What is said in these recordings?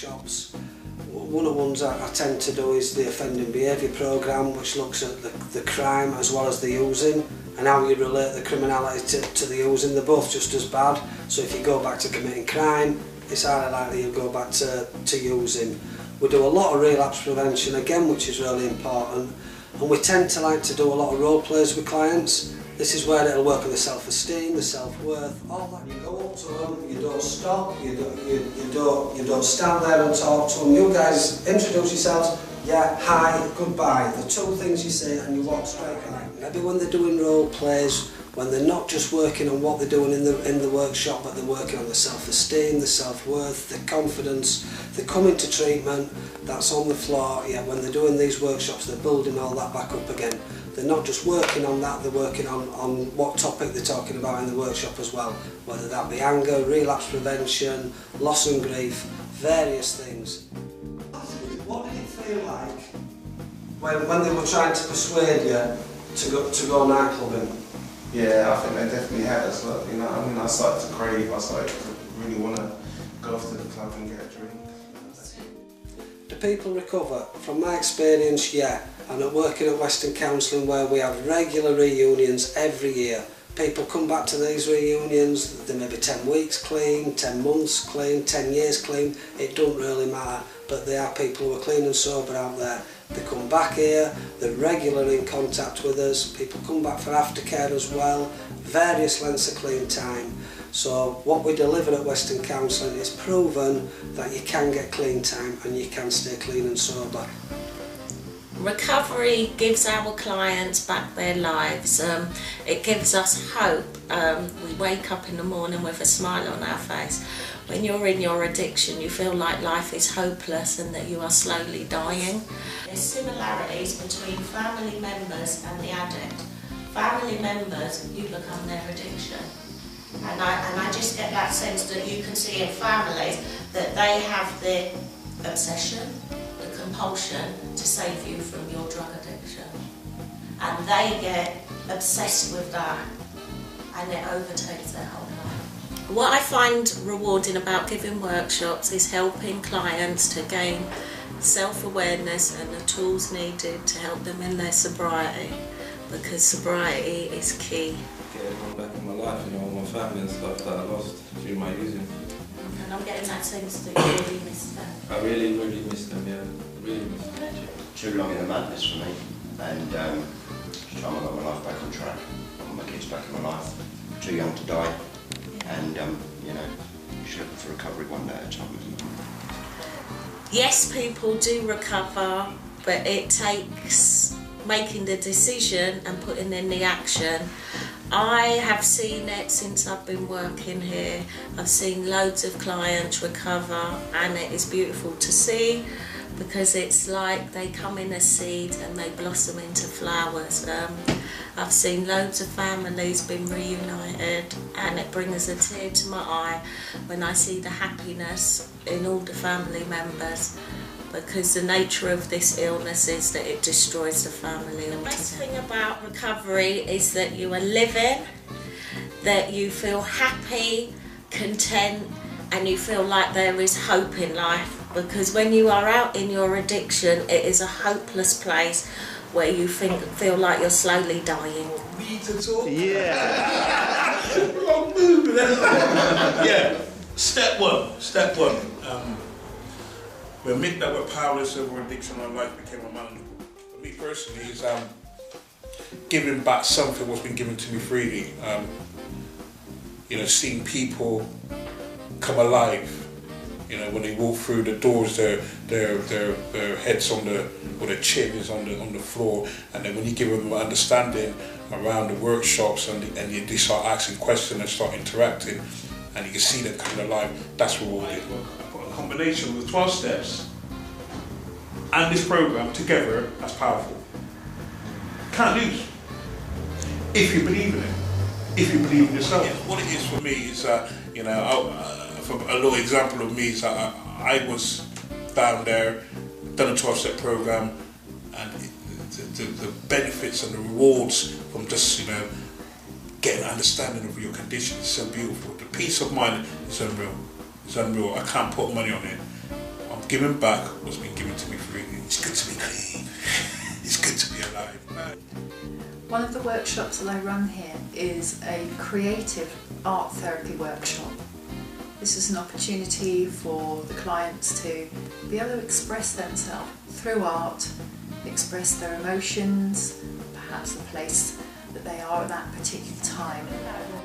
workshops. One of the ones I tend to do is the offending behaviour programme, which looks at the crime as well as the using and how you relate the criminality to the using. They're both just as bad, so if you go back to committing crime, it's highly likely you'll go back to using. We do a lot of relapse prevention again, which is really important, and we tend to like to do a lot of role plays with clients. This is where it'll work on the self-esteem, the self-worth, all that. You go up to them, you don't stop, you don't stand there and talk to them. You guys introduce yourselves, yeah, hi, goodbye. The two things you say and you walk straight on. Maybe when they're doing role plays, when they're not just working on what they're doing in the workshop, but they're working on the self-esteem, the self-worth, the confidence, they come into treatment, that's on the floor. Yeah, when they're doing these workshops, they're building all that back up again. They're not just working on that, they're working on what topic they're talking about in the workshop as well, whether that be anger, relapse prevention, loss and grief, various things. What did it feel like when they were trying to persuade you to go nightclubbing? Yeah, I think they definitely had us. You know, I mean, I started to crave. I started to really want to go off to the club and get a drink. Do people recover? From my experience, yeah. And at working at Western Counselling, where we have regular reunions every year, people come back to these reunions. They may be 10 weeks clean, 10 months clean, 10 years clean. It don't really matter. But there are people who are clean and sober out there. They come back here, they're regularly in contact with us, people come back for aftercare as well, various lengths of clean time. So what we deliver at Western Counselling is proven that you can get clean time and you can stay clean and sober. Recovery gives our clients back their lives. It gives us hope. We wake up in the morning with a smile on our face. When you're in your addiction, you feel like life is hopeless and that you are slowly dying. There's similarities between family members and the addict. Family members, you become their addiction. And I just get that sense that you can see in families that they have the obsession, the compulsion to save you from your drug addiction. And they get obsessed with that and it overtakes their whole life. What I find rewarding about giving workshops is helping clients to gain self-awareness and the tools needed to help them in their sobriety, because sobriety is key. Getting back in my life, you know, all my family and stuff that I lost through my using. And I'm getting that sense that you really miss them. I really miss them, yeah. Really miss them. Too long in the madness for me, and each time I got my life back on track, I got my kids back in my life. Too young to die, and you know, you should look for recovery one day at a time. Yes, people do recover, but it takes making the decision and putting in the action. I have seen it since I've been working here. I've seen loads of clients recover, and it is beautiful to see, because it's like they come in as seeds and they blossom into flowers. I've seen loads of families been reunited, and it brings a tear to my eye when I see the happiness in all the family members, because the nature of this illness is that it destroys the family. The best thing about recovery is that you are living, that you feel happy, content, and you feel like there is hope in life. Because when you are out in your addiction, it is a hopeless place where you feel like you're slowly dying. Me to talk? Yeah. Wrong move. Yeah. Step one. We admit that we're powerless over addiction, our life became unmanageable. For me personally, is giving back something what's been given to me freely. You know, seeing people come alive. You know, when they walk through the doors, their heads on the, or their chin is on the floor, and then when you give them understanding around the workshops and they start asking questions and start interacting, and you can see them coming alive, that's rewarding. I put a combination of the 12 steps and this program together as powerful. Can't lose. If you believe in it, if you believe in yourself. Yeah, what it is for me is, you know, for a little example of me is that I was down there, done a 12-step program, and the benefits and the rewards from just, you know, getting an understanding of your condition is so beautiful. The peace of mind is unreal. It's unreal. I can't put money on it. giving back what's been given to me freely. It's good to be clean. It's good to be alive. One of the workshops that I run here is a creative art therapy workshop. This is an opportunity for the clients to be able to express themselves through art, express their emotions, perhaps the place that they are at that particular time.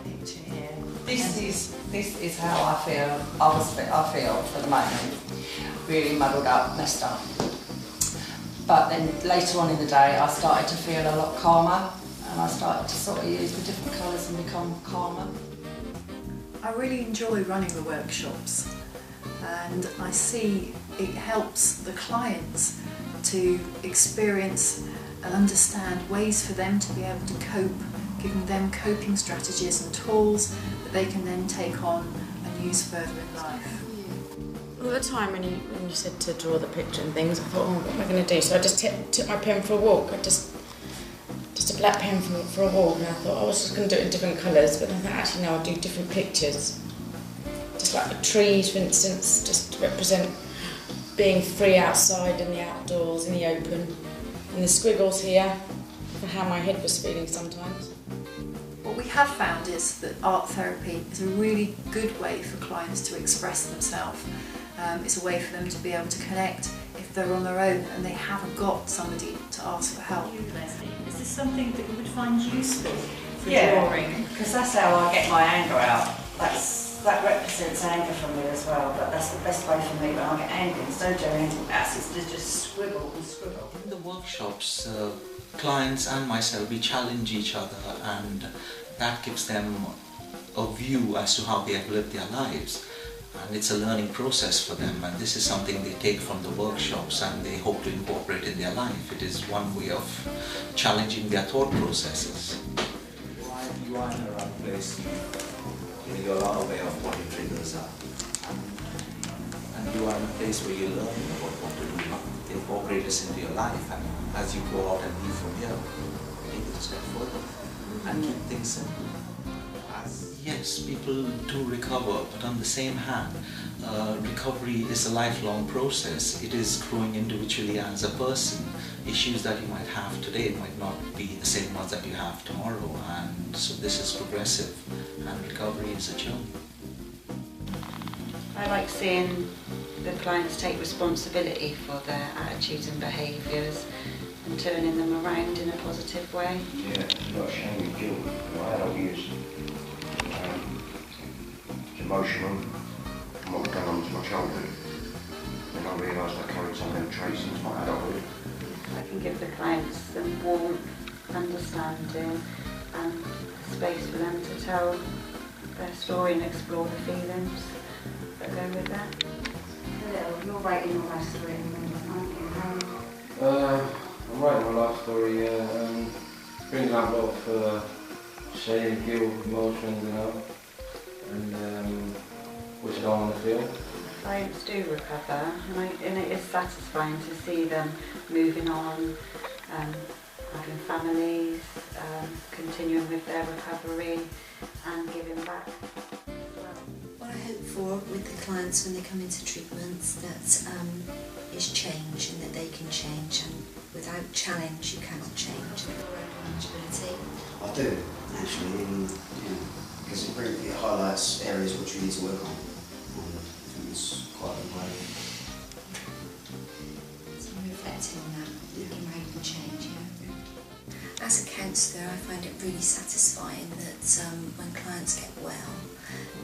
Picture here. This is how I feel. I feel for the moment, really muddled up, messed up. But then later on in the day, I started to feel a lot calmer, and I started to sort of use the different colours and become calmer. I really enjoy running the workshops, and I see it helps the clients to experience and understand ways for them to be able to cope, giving them coping strategies and tools that they can then take on and use further in life. All the time when you said to draw the picture and things, I thought, oh, what am I going to do? So I just took my pen for a walk. I just a black pen for a walk, and I thought I was just going to do it in different colours, but I thought actually no, I'll do different pictures. Just like the trees, for instance, just to represent being free outside in the outdoors, in the open. And the squiggles here for how my head was feeling sometimes. What we have found is that art therapy is a really good way for clients to express themselves. It's a way for them to be able to connect if they're on their own and they haven't got somebody to ask for help. Is this something that you would find useful for drawing? Because that's how I get my anger out. That represents anger for me as well, but that's the best way for me when I get angry. So don't do anything else, it's just scribble and scribble. In the workshops, clients and myself, we challenge each other, and that gives them a view as to how they have lived their lives. And it's a learning process for them, and this is something they take from the workshops and they hope to incorporate in their life. It is one way of challenging their thought processes. While you are in the right place, you're aware of what your triggers are. And you are in a place where you're learning about what to do, incorporate this into your life, and as you go out and live from here, take it a step further and keep things simple. Yes, people do recover, but on the same hand, recovery is a lifelong process. It is growing individually as a person. Issues that you might have today might not be the same ones that you have tomorrow, and so this is progressive, and recovery is a journey. I like seeing the clients take responsibility for their attitudes and behaviours and turning them around in a positive way. Yeah, not shame and guilt. I don't use emotional from what I've done on to my childhood, and I realised I carried some of them traits into my adulthood. I can give the clients some warmth, understanding and space for them to tell their story and explore the feelings that go with that. Hello, you're writing your life story at the moment, aren't you? I'm writing my life story, bringing out a lot of shame, guilt, emotions, you know, and which I don't want to feel. Clients do recover, and it is satisfying to see them moving on, having families, continuing with their recovery and giving back as well. What I hope for with the clients when they come into treatments is change, and that they can change, and without challenge you cannot change. Manageability. I do, actually, because it highlights areas which we need to work on. It's quite a way. So reflecting on that, looking how you can change, yeah. As a counsellor, I find it really satisfying that when clients get well,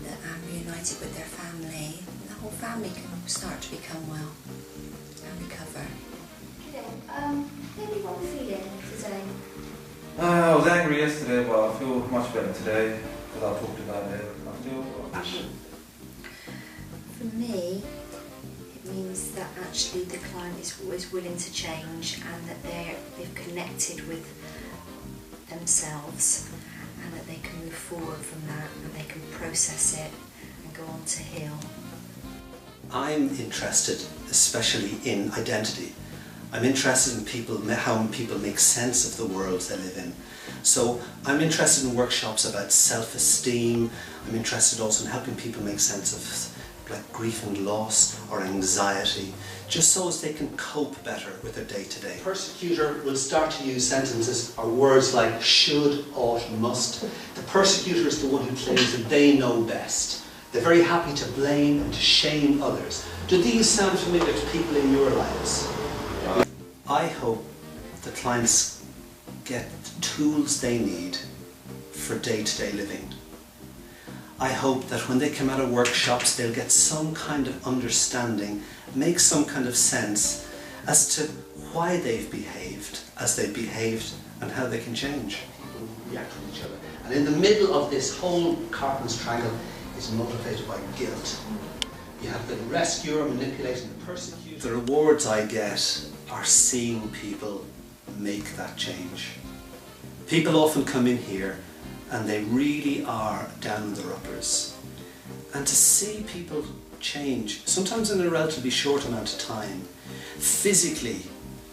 that I'm reunited with their family, the whole family can start to become well and recover. Maybe what are you feeling today? I was angry yesterday, but I feel much better today because I talked about it. I feel For me, it means that actually the client is always willing to change, and that they've connected with themselves, and that they can move forward from that, and they can process it and go on to heal. I'm interested especially in identity. I'm interested in how people make sense of the world they live in. So I'm interested in workshops about self-esteem. I'm interested also in helping people make sense of like grief and loss or anxiety, just so as they can cope better with their day-to-day. The persecutor will start to use sentences or words like should, ought, must. The persecutor is the one who claims that they know best. They're very happy to blame and to shame others. Do these sound familiar to people in your lives? I hope the clients get the tools they need for day-to-day living. I hope that when they come out of workshops they'll get some kind of understanding, make some kind of sense as to why they've behaved as they've behaved and how they can change. People react to each other. And in the middle of this whole Cartman's triangle is motivated by guilt. You have the rescuer manipulating the persecutor. The rewards I get are seeing people make that change. People often come in here and they really are down in the uppers. And to see people change, sometimes in a relatively short amount of time, physically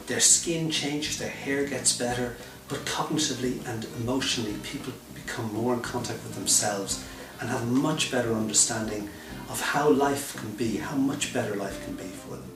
their skin changes, their hair gets better, but cognitively and emotionally people become more in contact with themselves and have a much better understanding of how life can be, how much better life can be for them.